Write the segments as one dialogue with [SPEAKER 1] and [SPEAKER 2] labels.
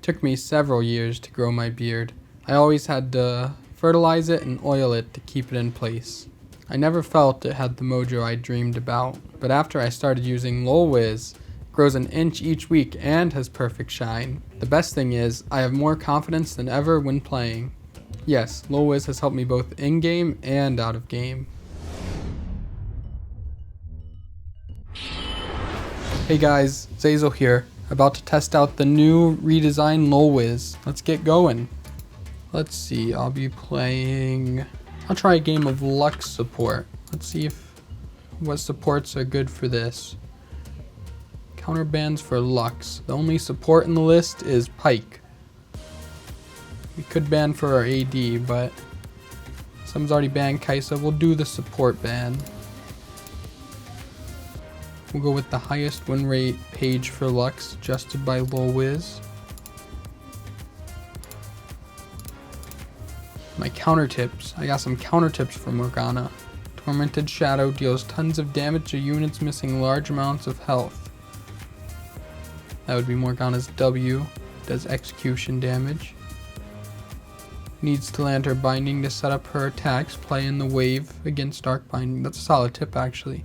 [SPEAKER 1] Took me several years to grow my beard. I always had to fertilize it and oil it to keep it in place. I never felt it had the mojo I dreamed about, but after I started using LoLwiz, it grows an inch each week and has perfect shine. The best thing is, I have more confidence than ever when playing. Yes, LoLwiz has helped me both in-game and out of game. Hey guys, Zeyzal here, about to test out the new redesigned LoLwiz. Let's get going. Let's see, I'll try a game of Lux support. Let's see what supports are good for this. Counter bans for Lux. The only support in the list is Pike. We could ban for our AD, but someone's already banned Kaisa. We'll do the support ban. We'll go with the highest win rate page for Lux, adjusted by LoLwiz. My counter tips. I got some counter tips for Morgana. Tormented Shadow deals tons of damage to units missing large amounts of health. That would be Morgana's W. Does execution damage. Needs to land her binding to set up her attacks. Play in the wave against dark binding. That's a solid tip actually.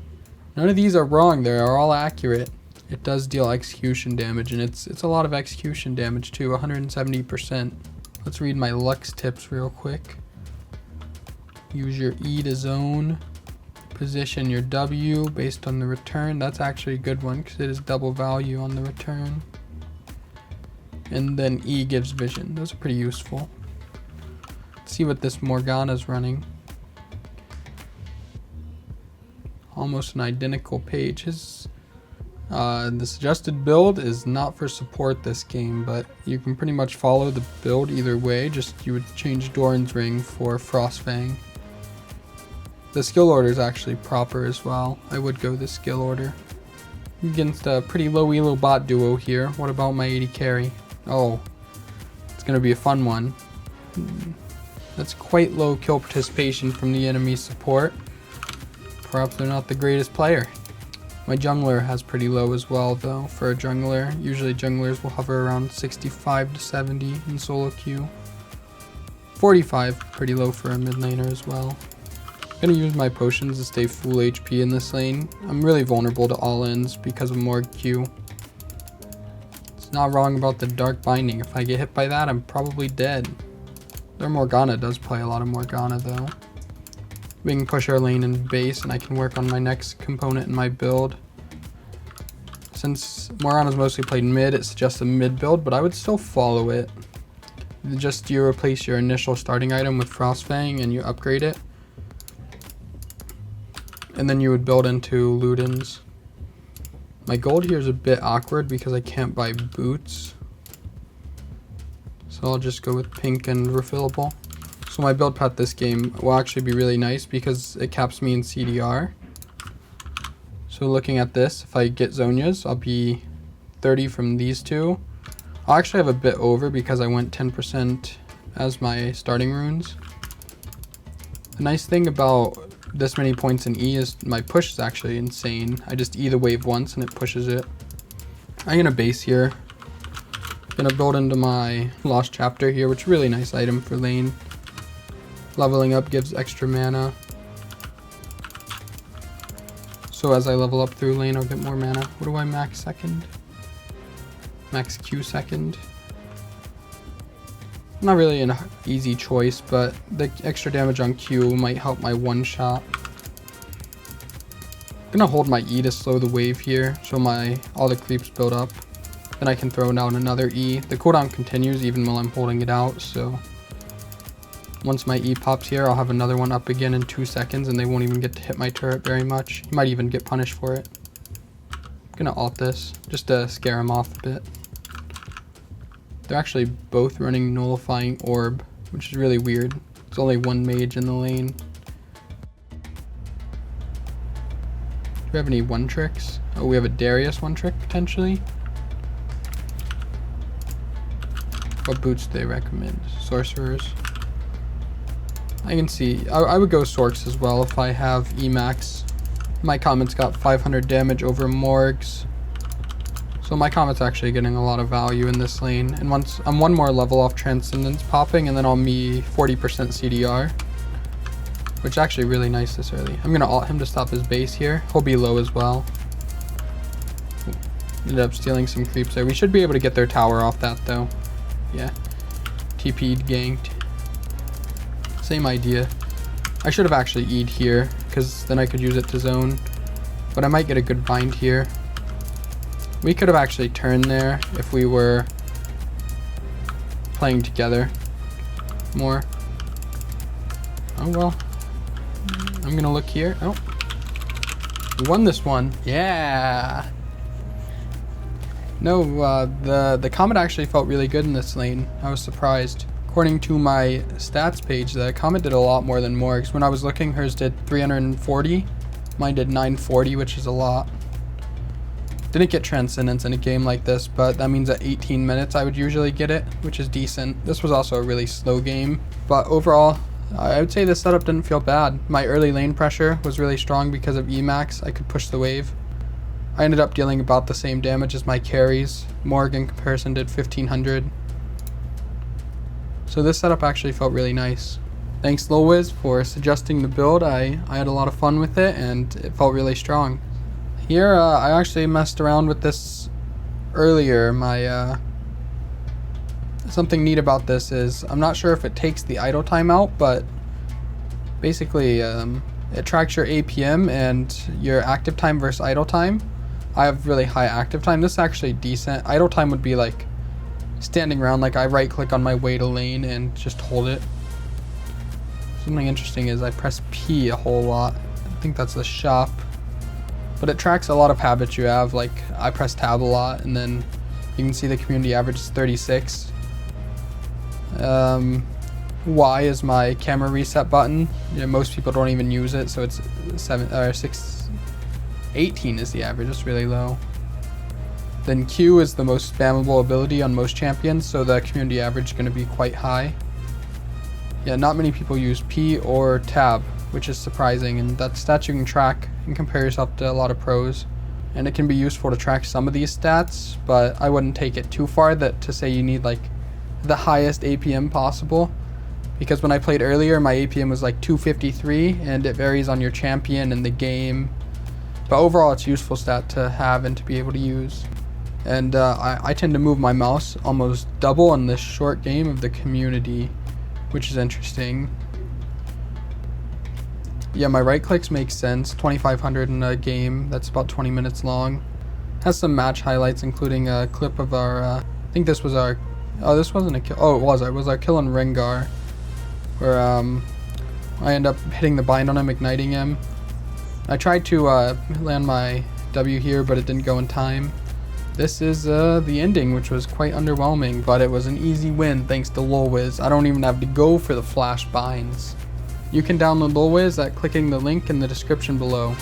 [SPEAKER 1] None of these are wrong, they are all accurate. It does deal execution damage, and it's a lot of execution damage too, 170%. Let's read my Lux tips real quick. Use your E to zone. Position your W based on the return. That's actually a good one because it is double value on the return. And then E gives vision. Those are pretty useful. Let's see what this Morgana's running. Almost an identical page. His the suggested build is not for support this game, but you can pretty much follow the build either way. Just you would change Doran's Ring for Frostfang. The skill order is actually proper as well. I would go the skill order. Against a pretty low elo bot duo here. What about my AD carry? Oh, it's gonna be a fun one. That's quite low kill participation from the enemy support. Perhaps they're not the greatest player. My jungler has pretty low as well though for a jungler. Usually junglers will hover around 65 to 70 in solo queue. 45 pretty low for a mid laner as well. I'm gonna use my potions to stay full HP in this lane. I'm really vulnerable to all-ins because of Morg Q. It's not wrong about the dark binding. If I get hit by that, I'm probably dead. Their Morgana does play a lot of Morgana though. We can push our lane in base and I can work on my next component in my build. Since Morgana's mostly played mid, it's just a mid build, but I would still follow it. Just you replace your initial starting item with Frostfang and you upgrade it. And then you would build into Ludens. My gold here is a bit awkward because I can't buy boots. So I'll just go with pink and refillable. So my build path this game will actually be really nice because it caps me in CDR. So looking at this, if I get Zhonya's, I'll be 30 from these two. I'll actually have a bit over because I went 10% as my starting runes. The nice thing about this many points in E is my push is actually insane. I just E the wave once and it pushes it. I'm gonna base here. Gonna build into my Lost Chapter here, which is a really nice item for lane. Leveling up gives extra mana. So as I level up through lane, I'll get more mana. What do I max second? Max Q second. Not really an easy choice, but the extra damage on Q might help my one shot. I'm gonna hold my E to slow the wave here, so all the creeps build up. Then I can throw down another E. The cooldown continues even while I'm holding it out, so once my E pops here, I'll have another one up again in 2 seconds and they won't even get to hit my turret very much. You might even get punished for it. I'm gonna ult this, just to scare him off a bit. They're actually both running Nullifying Orb, which is really weird. There's only one mage in the lane. Do we have any one tricks? Oh, we have a Darius one trick potentially. What boots do they recommend? Sorcerers. I can see, I would go Sorks as well if I have Emax. My comments got 500 damage over Morgs. So So my Comet's actually getting a lot of value in this lane. And once I'm one more level off Transcendence popping, and then I'll me 40% CDR. Which is actually really nice this early. I'm going to ult him to stop his base here. He'll be low as well. Ended up stealing some creeps there. We should be able to get their tower off that though. Yeah. TP'd, ganked. Same idea. I should have actually E'd here, because then I could use it to zone. But I might get a good bind here. We could have actually turned there if we were playing together more. Oh well. I'm gonna look here. Oh. We won this one. Yeah. No, the Comet actually felt really good in this lane. I was surprised. According to my stats page, the Comet did a lot more than Morg's. When I was looking, hers did 340. Mine did 940, which is a lot. Didn't get Transcendence in a game like this, but that means at 18 minutes I would usually get it, which is decent. This was also a really slow game, but overall, I would say the setup didn't feel bad. My early lane pressure was really strong because of Emax. I could push the wave. I ended up dealing about the same damage as my carries. Morg in comparison did 1500. So this setup actually felt really nice. Thanks LoLwiz for suggesting the build. I had a lot of fun with it and it felt really strong. Here I actually messed around with this earlier. Something neat about this is I'm not sure if it takes the idle time out, but basically it tracks your APM and your active time versus idle time. I have really high active time. This is actually decent. Idle time would be like standing around, like I right click on my way to lane and just hold it. Something interesting is I press P a whole lot. I think that's the shop. But it tracks a lot of habits you have, like I press tab a lot, and then you can see the community average is 36. Y is my camera reset button. You know, most people don't even use it, so it's 18 is the average. It's really low. Then Q is the most spammable ability on most champions, so the community average is going to be quite high. Yeah, not many people use P or tab, which is surprising, and that's stats you can track and compare yourself to a lot of pros. And it can be useful to track some of these stats, but I wouldn't take it too far to say you need like the highest APM possible, because when I played earlier my APM was like 253 and it varies on your champion and the game, but overall it's a useful stat to have and to be able to use. And I tend to move my mouse almost double in this short game of the community, which is interesting. Yeah, my right clicks make sense. 2500 in a game that's about 20 minutes long. Has some match highlights, including a clip of our I think this was our this wasn't a kill. Oh, it was our kill on Rengar, where I end up hitting the bind on him, igniting him. I tried to land my W here, but it didn't go in time. This is the ending, which was quite underwhelming, but it was an easy win thanks to LoLwiz. I don't even have to go for the flash binds. You can download LoLwiz at clicking the link in the description below.